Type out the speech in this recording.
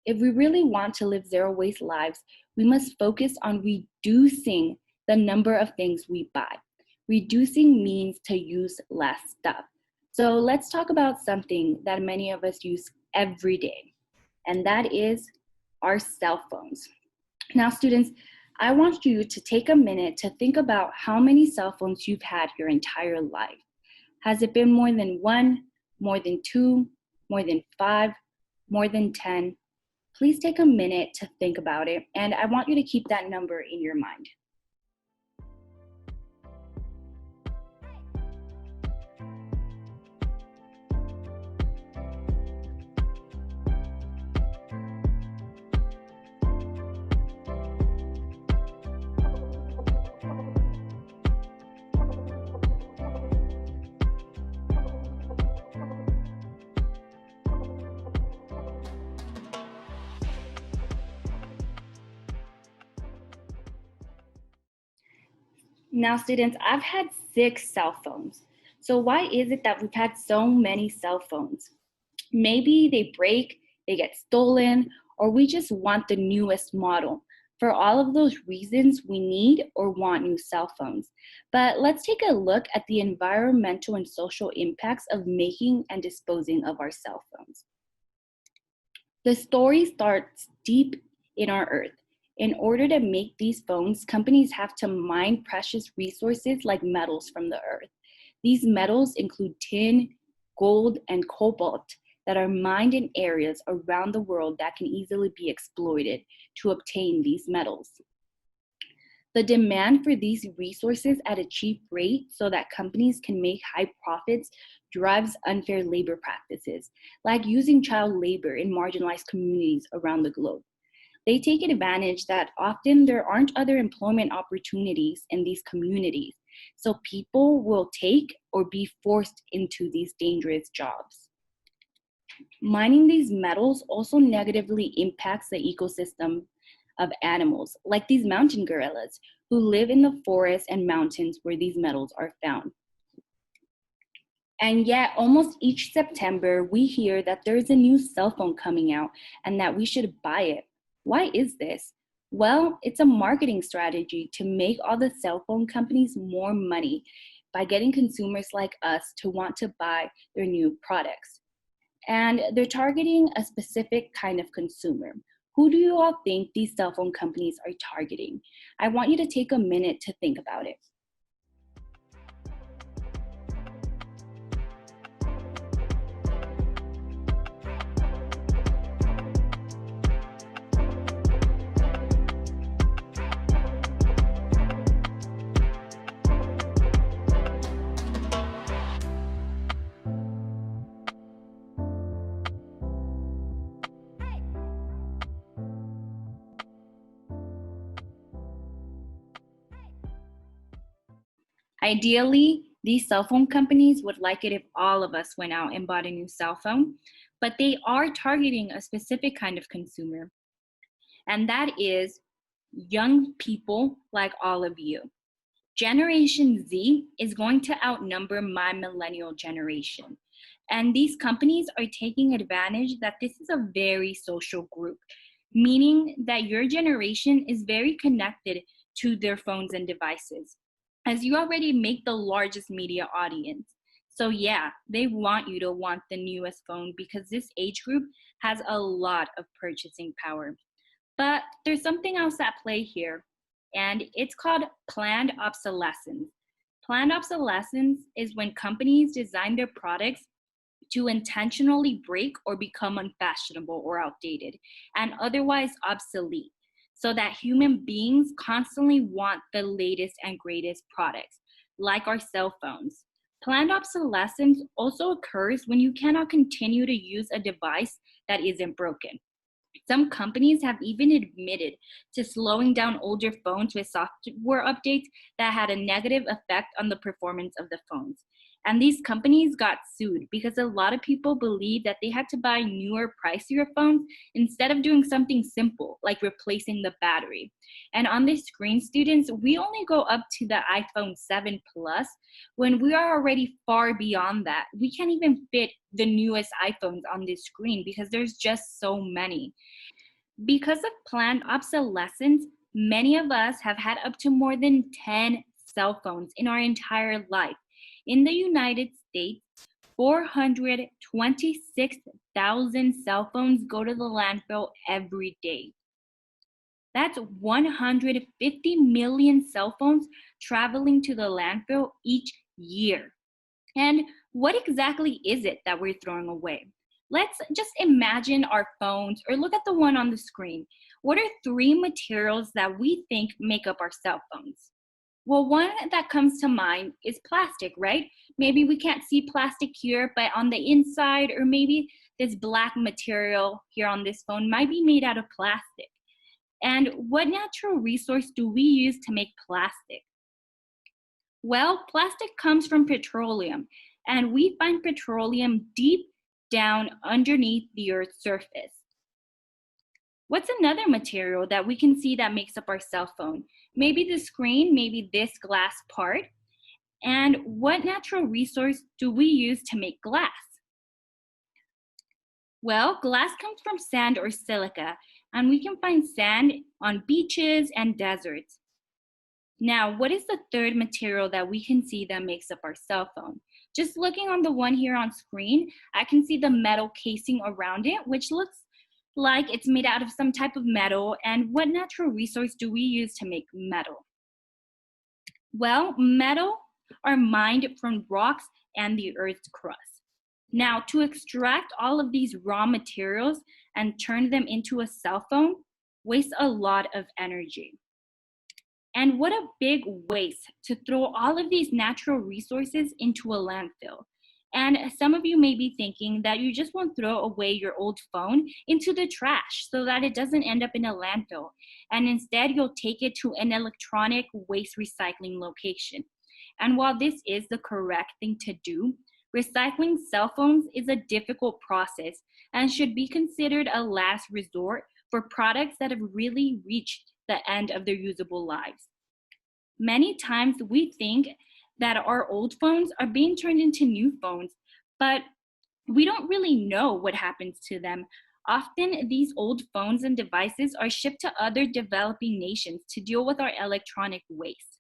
If we really want to live zero waste lives, we must focus on reducing the number of things we buy. Reducing means to use less stuff. So let's talk about something that many of us use every day, and that is our cell phones. Now, students, I want you to take a minute to think about how many cell phones you've had your entire life. Has it been more than one, more than two, more than five, more than 10? Please take a minute to think about it, and I want you to keep that number in your mind. Now, students, I've had 6 cell phones. So why is it that we've had so many cell phones? Maybe they break, they get stolen, or we just want the newest model. For all of those reasons, we need or want new cell phones. But let's take a look at the environmental and social impacts of making and disposing of our cell phones. The story starts deep in our earth. In order to make these phones, companies have to mine precious resources like metals from the earth. These metals include tin, gold, and cobalt that are mined in areas around the world that can easily be exploited to obtain these metals. The demand for these resources at a cheap rate so that companies can make high profits drives unfair labor practices, like using child labor in marginalized communities around the globe. They take advantage that often there aren't other employment opportunities in these communities, so people will take or be forced into these dangerous jobs. Mining these metals also negatively impacts the ecosystem of animals, like these mountain gorillas, who live in the forests and mountains where these metals are found. And yet, almost each September, we hear that there's a new cell phone coming out and that we should buy it. Why is this? Well, it's a marketing strategy to make all the cell phone companies more money by getting consumers like us to want to buy their new products. And they're targeting a specific kind of consumer. Who do you all think these cell phone companies are targeting? I want you to take a minute to think about it. Ideally, these cell phone companies would like it if all of us went out and bought a new cell phone, but they are targeting a specific kind of consumer, and that is young people like all of you. Generation Z is going to outnumber my millennial generation. And these companies are taking advantage that this is a very social group, meaning that your generation is very connected to their phones and devices, as you already make the largest media audience. So yeah, they want you to want the newest phone because this age group has a lot of purchasing power. But there's something else at play here, and it's called planned obsolescence. Planned obsolescence is when companies design their products to intentionally break or become unfashionable or outdated and otherwise obsolete, so that human beings constantly want the latest and greatest products, like our cell phones. Planned obsolescence also occurs when you cannot continue to use a device that isn't broken. Some companies have even admitted to slowing down older phones with software updates that had a negative effect on the performance of the phones. And these companies got sued because a lot of people believed that they had to buy newer, pricier phones instead of doing something simple like replacing the battery. And on this screen, students, we only go up to the iPhone 7 Plus when we are already far beyond that. We can't even fit the newest iPhones on this screen because there's just so many. Because of planned obsolescence, many of us have had up to more than 10 cell phones in our entire life. In the United States, 426,000 cell phones go to the landfill every day. That's 150 million cell phones traveling to the landfill each year. And what exactly is it that we're throwing away? Let's just imagine our phones, or look at the one on the screen. What are three materials that we think make up our cell phones? Well, one that comes to mind is plastic, right? Maybe we can't see plastic here, but on the inside, or maybe this black material here on this phone might be made out of plastic. And what natural resource do we use to make plastic? Well, plastic comes from petroleum, and we find petroleum deep down underneath the Earth's surface. What's another material that we can see that makes up our cell phone? Maybe the screen, maybe this glass part. And what natural resource do we use to make glass? Well, glass comes from sand or silica, and we can find sand on beaches and deserts. Now, what is the third material that we can see that makes up our cell phone? Just looking on the one here on screen, I can see the metal casing around it, which looks like it's made out of some type of metal. And what natural resource do we use to make metal? Well, metal are mined from rocks and the Earth's crust. Now, to extract all of these raw materials and turn them into a cell phone wastes a lot of energy. And what a big waste to throw all of these natural resources into a landfill. And some of you may be thinking that you just won't throw away your old phone into the trash so that it doesn't end up in a landfill. And instead, you'll take it to an electronic waste recycling location. And while this is the correct thing to do, recycling cell phones is a difficult process and should be considered a last resort for products that have really reached the end of their usable lives. Many times we think that our old phones are being turned into new phones, but we don't really know what happens to them. Often these old phones and devices are shipped to other developing nations to deal with our electronic waste.